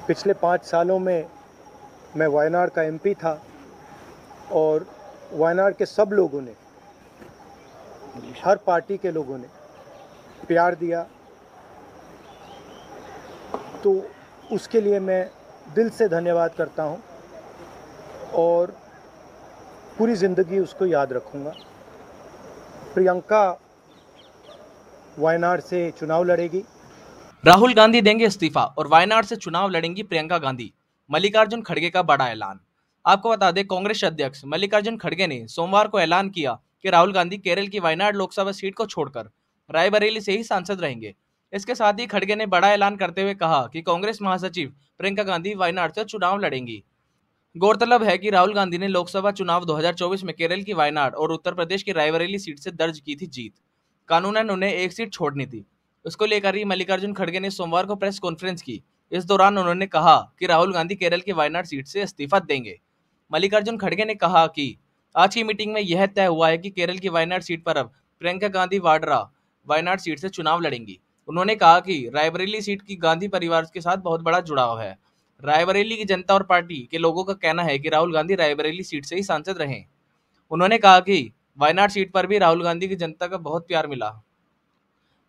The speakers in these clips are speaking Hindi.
पिछले 5 सालों में मैं वायनाड का एमपी था और वायनाड के सब लोगों ने, हर पार्टी के लोगों ने प्यार दिया, तो उसके लिए मैं दिल से धन्यवाद करता हूं और पूरी ज़िंदगी उसको याद रखूंगा। प्रियंका वायनाड से चुनाव लड़ेगी। राहुल गांधी देंगे इस्तीफा और वायनाड से चुनाव लड़ेंगी प्रियंका गांधी। मल्लिकार्जुन खड़गे का बड़ा ऐलान। आपको बता दें, कांग्रेस अध्यक्ष मल्लिकार्जुन खड़गे ने सोमवार को ऐलान किया कि राहुल गांधी केरल की वायनाड लोकसभा सीट को छोड़कर रायबरेली से ही सांसद रहेंगे। इसके साथ ही खड़गे ने बड़ा ऐलान करते हुए कहा कि कांग्रेस महासचिव प्रियंका गांधी वायनाड से चुनाव लड़ेंगी। गौरतलब है कि राहुल गांधी ने लोकसभा चुनाव 2024 में केरल की वायनाड और उत्तर प्रदेश की रायबरेली सीट से दर्ज की थी जीत। कानूनन उन्हें एक सीट छोड़नी थी। इसको लेकर ही मल्लिकार्जुन खड़गे ने सोमवार को प्रेस कॉन्फ्रेंस की। इस दौरान उन्होंने कहा कि राहुल गांधी केरल की वायनाड सीट से इस्तीफा देंगे। मल्लिकार्जुन खड़गे ने कहा कि आज की मीटिंग में यह तय हुआ है कि केरल की वायनाड सीट पर अब प्रियंका गांधी वाड्रा वायनाड सीट से चुनाव लड़ेंगी। उन्होंने कहा कि रायबरेली सीट की गांधी परिवार के साथ बहुत बड़ा जुड़ाव है। रायबरेली की जनता और पार्टी के लोगों का कहना है कि राहुल गांधी रायबरेली सीट से ही सांसद रहें। उन्होंने कहा कि वायनाड सीट पर भी राहुल गांधी की जनता का बहुत प्यार मिला,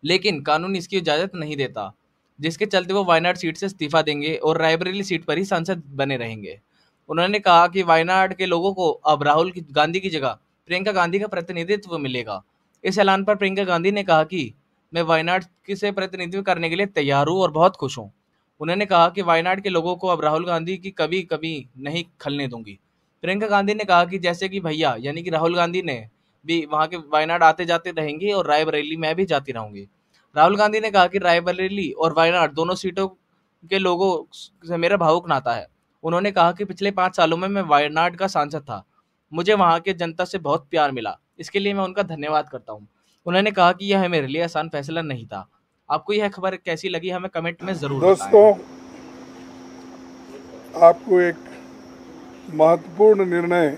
लेकिन कानून इसकी इजाजत नहीं देता, जिसके चलते वो वायनाड सीट से इस्तीफा देंगे और रायबरेली सीट पर ही सांसद बने रहेंगे। उन्होंने कहा कि वायनाड के लोगों को अब राहुल गांधी की जगह प्रियंका गांधी का प्रतिनिधित्व मिलेगा। इस ऐलान पर प्रियंका गांधी ने कहा कि मैं वायनाड से प्रतिनिधित्व करने के लिए तैयार हूँ और बहुत खुश हूँ। उन्होंने कहा कि वायनाड के लोगों को अब राहुल गांधी की कभी कभी नहीं खलने दूंगी। प्रियंका गांधी ने कहा कि जैसे कि भैया यानी कि राहुल गांधी ने भी वहां के वायनाड आते जाते रहेंगे और रायबरेली में भी जाती रहूंगी। राहुल गांधी ने कहा कि रायबरेली और वायनाड दोनों सीटों के लोगों से मेरा भावुक नाता है। उन्होंने कहा कि पिछले 5 सालों में मैं वायनाड का सांसद था, मुझे वहां के जनता से बहुत प्यार मिला, इसके लिए मैं उनका धन्यवाद करता हूँ। उन्होंने कहा कि यह मेरे लिए आसान फैसला नहीं था। आपको यह खबर कैसी लगी, हमें कमेंट में जरूर बताएं। दोस्तों, आपको एक महत्वपूर्ण निर्णय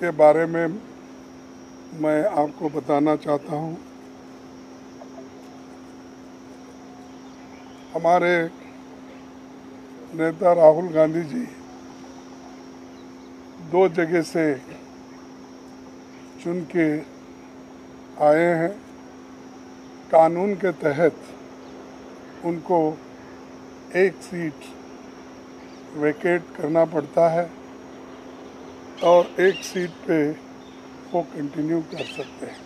के बारे में मैं आपको बताना चाहता हूं। हमारे नेता राहुल गांधी जी 2 जगह से चुन के आए हैं। कानून के तहत उनको एक सीट वेकेट करना पड़ता है और एक सीट पे वो कंटिन्यू कर सकते हैं,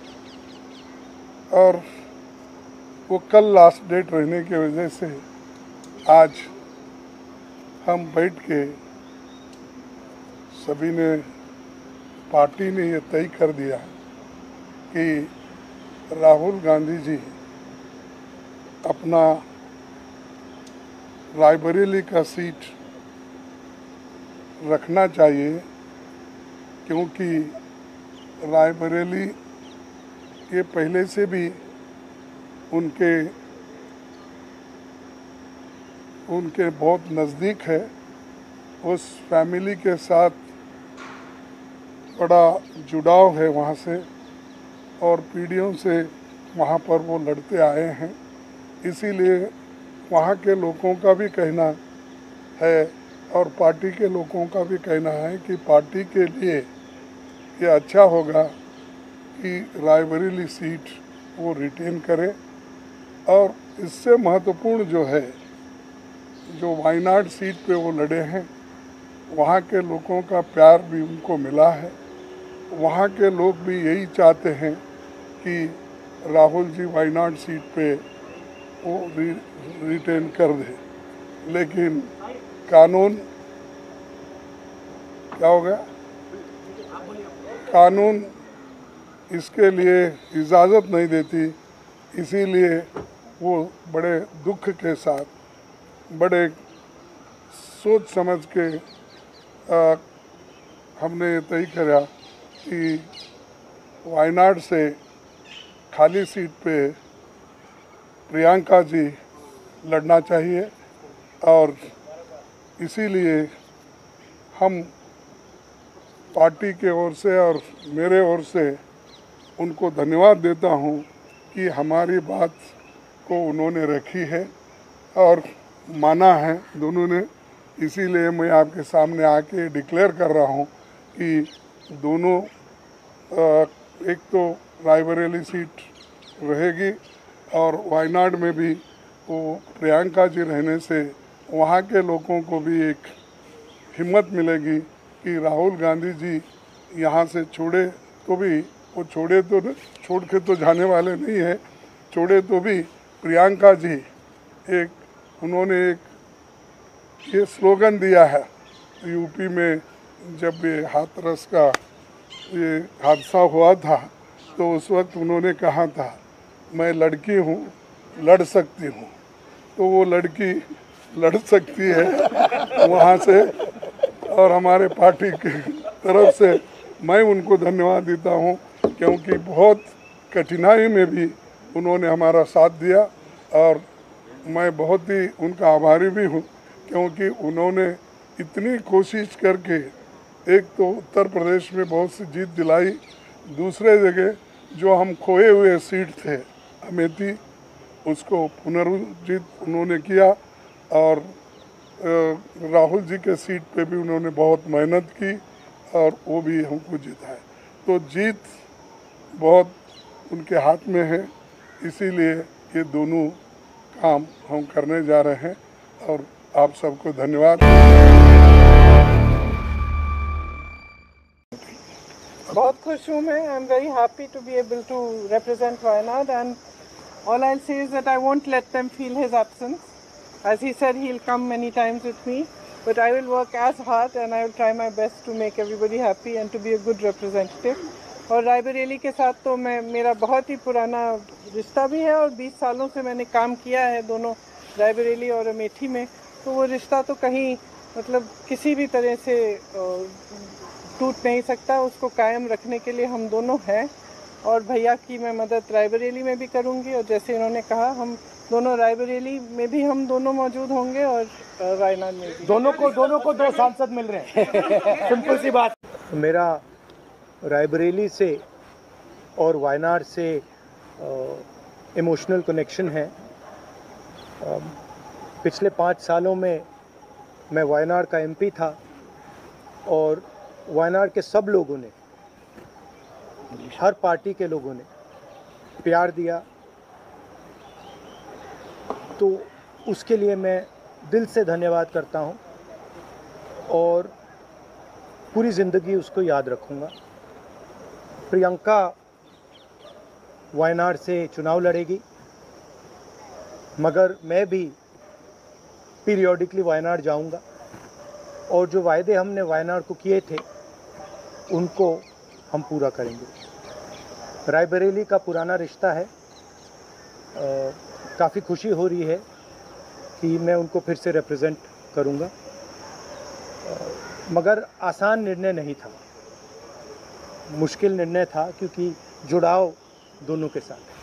और वो कल लास्ट डेट रहने की वजह से आज हम बैठ के सभी ने, पार्टी ने ये तय कर दिया कि राहुल गांधी जी अपना रायबरेली का सीट रखना चाहिए, क्योंकि रायबरेली ये पहले से भी उनके बहुत नज़दीक है। उस फैमिली के साथ बड़ा जुड़ाव है वहाँ से, और पीढ़ियों से वहाँ पर वो लड़ते आए हैं। इसीलिए वहाँ के लोगों का भी कहना है और पार्टी के लोगों का भी कहना है कि पार्टी के लिए ये अच्छा होगा कि रायबरेली सीट वो रिटेन करे। और इससे महत्वपूर्ण जो है, जो वायनाड सीट पे वो लड़े हैं, वहाँ के लोगों का प्यार भी उनको मिला है। वहाँ के लोग भी यही चाहते हैं कि राहुल जी वायनाड सीट पे वो रिटेन कर दे, लेकिन कानून क्या हो गया, कानून इसके लिए इजाज़त नहीं देती। इसीलिए वो बड़े दुख के साथ, बड़े सोच समझ के हमने ये तय करा कि वायनाड से खाली सीट पे प्रियंका जी लड़ना चाहिए, और इसीलिए हम पार्टी के ओर से और मेरे ओर से उनको धन्यवाद देता हूं कि हमारी बात को उन्होंने रखी है। और माना है दोनों ने, इसीलिए मैं आपके सामने आके डिक्लेयर कर रहा हूँ कि दोनों एक तो रायबरेली सीट रहेगी और वायनाड में भी वो प्रियंका जी रहने से वहाँ के लोगों को भी एक हिम्मत मिलेगी कि राहुल गांधी जी यहाँ से छोड़े तो भी, वो छोड़े तो छोड़ के तो जाने वाले नहीं है, छोड़े तो भी प्रियंका जी उन्होंने एक ये स्लोगन दिया है यूपी में, जब ये हाथरस का ये हादसा हुआ था तो उस वक्त उन्होंने कहा था मैं लड़की हूँ, लड़ सकती हूँ। तो वो लड़की लड़ सकती है वहाँ से, और हमारे पार्टी की तरफ से मैं उनको धन्यवाद देता हूँ, क्योंकि बहुत कठिनाई में भी उन्होंने हमारा साथ दिया और मैं बहुत ही उनका आभारी भी हूँ, क्योंकि उन्होंने इतनी कोशिश करके एक तो उत्तर प्रदेश में बहुत सी जीत दिलाई, दूसरे जगह जो हम खोए हुए सीट थे अमेठी उसको पुनर्जीत उन्होंने किया, और राहुल जी के सीट पे भी उन्होंने बहुत मेहनत की और वो भी हमको जिताए। तो जीत बहुत उनके हाथ में है, इसीलिए ये दोनों काम हम करने जा रहे हैं और आप सबको धन्यवाद। बहुत खुश हूँ मैं। I am very happy to be able to represent Wayanad, and all I'll say is that I won't let them feel his absence. As he said, he'll come many times with me, but I will work as hard and I will try my best to make everybody happy and to be a good representative. और रायबरेली के साथ तो मेरा बहुत ही पुराना रिश्ता भी है और 20 सालों से मैंने काम किया है दोनों रायबरेली और अमेठी में, तो वो रिश्ता तो कहीं मतलब किसी भी तरह से टूट नहीं सकता। उसको कायम रखने के लिए हम दोनों हैं और भैया की मैं मदद रायबरेली में भी करूंगी, और जैसे इन्होंने कहा हम दोनों रायबरेली में भी हम दोनों मौजूद होंगे और वायनाड में भी। दोनों को 2 सांसद मिल रहे हैं सिंपल सी बात। मेरा रायबरेली से और वायनाड से इमोशनल कनेक्शन है। पिछले 5 सालों में मैं वायनाड का एमपी था और वायनाड के सब लोगों ने, हर पार्टी के लोगों ने प्यार दिया, तो उसके लिए मैं दिल से धन्यवाद करता हूं और पूरी ज़िंदगी उसको याद रखूंगा। प्रियंका वायनाड से चुनाव लड़ेगी, मगर मैं भी पीरियोडिकली वायनाड जाऊंगा और जो वायदे हमने वायनाड को किए थे उनको हम पूरा करेंगे। रायबरेली का पुराना रिश्ता है, काफ़ी खुशी हो रही है कि मैं उनको फिर से रिप्रेजेंट करूंगा, मगर आसान निर्णय नहीं था, मुश्किल निर्णय था, क्योंकि जुड़ाव दोनों के साथ है।